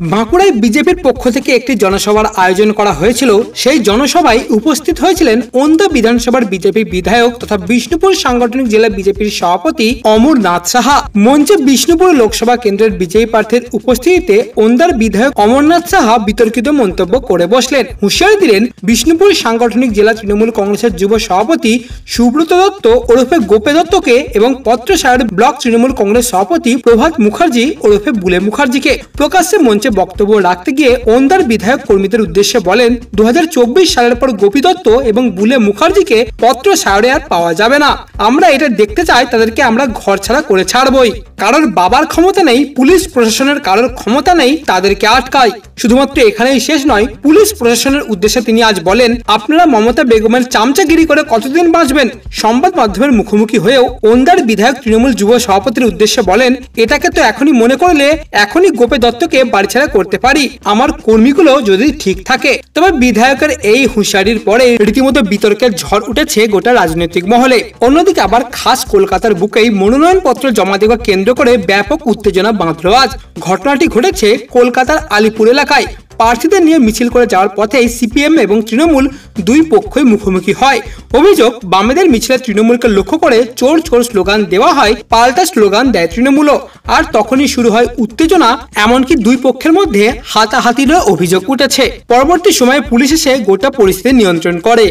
বাঁকুড়ায় বিজেপির পক্ষ থেকে একটি জনসভার আয়োজন করা হয়েছিল। সেই জনসভায় উপস্থিত হয়েছিলেন ওন্দা বিধানসভার বিজেপি বিধায়ক তথা বিষ্ণুপুর সাংগঠনিক জেলা বিজেপির সভাপতি অমরনাথ সাহা। মঞ্চে বিষ্ণুপুর লোকসভা কেন্দ্রের বিজয়ী প্রার্থীর উপস্থিতিতে ওন্দার বিধায়ক অমরনাথ সাহা বিতর্কিত মন্তব্য করে বসলেন। হুঁশিয়ারি দিলেন বিষ্ণুপুর সাংগঠনিক জেলা তৃণমূল কংগ্রেসের যুব সভাপতি সুব্রত দত্ত ওরফে গোপে দত্তকে এবং পত্রসায়র ব্লক তৃণমূল কংগ্রেস সভাপতি প্রভাত মুখার্জি ওরফে বুলে মুখার্জিকে। প্রকাশ্যে মঞ্চে বক্তব্য রাখতে গিয়ে ওন্দার বিধায়ক কর্মীদের উদ্দেশ্যে বলেন, 2024 সালের পর গোপী দত্ত এবং বুলে মুখার্জিকে পত্রসায়রে আর পাওয়া যাবে না। আমরা এটা দেখতে চাই, তাদেরকে আমরা ঘর ছাড়া করে ছাড়বই। কারোর বাবার ক্ষমতা নেই, পুলিশ প্রশাসনের কারোর ক্ষমতা নেই তাদেরকে আটকায়। শুধুমাত্র এখানেই শেষ নয়, পুলিশ প্রশাসনের উদ্দেশ্যে তিনি আজ বলেন, আপনারা মমতা বেগমের চামচাগিরি করে কতদিন বাঁচবেন? সংবাদ মাধ্যমের মুখোমুখি হয়েও ওন্দার বিধায়ক তৃণমূল যুব সভাপতির উদ্দেশ্যে বলেন, এটাকে তো এখনই মনে করলে এখনই গোপে দত্তকে বাড়িছাড়া করতে পারি, আমার কর্মীগুলো যদি ঠিক থাকে। তবে বিধায়কের এই হুঁশিয়ারির পরে রীতিমতো বিতর্কের ঝড় উঠেছে গোটা রাজনৈতিক মহলে। অন্যদিকে আবার খাস কলকাতার বুকেই মনোনয়নপত্র জমা দেওয়া কেন্দ্র করে ব্যাপক উত্তেজনা বাঁধল আজ। ঘটনাটি ঘটেছে কলকাতার আলিপুর এলাকায়। প্রার্থীদের নিয়ে মিছিল করে যাওয়ার পথেই সিপিএম এবং তৃণমূল দুই পক্ষই মুখোমুখি হয়। অভিযোগ, বামেদের মিছিলে তৃণমূলকে লক্ষ্য করে চোর চোর স্লোগান দেওয়া হয়, পাল্টা স্লোগান দেয় তৃণমূলও। আর তখনই শুরু হয় উত্তেজনা, এমনকি দুই পক্ষের মধ্যে হাতাহাতিরও অভিযোগ উঠেছে। পরবর্তী সময়ে পুলিশ এসে গোটা পরিস্থিতি নিয়ন্ত্রণ করে।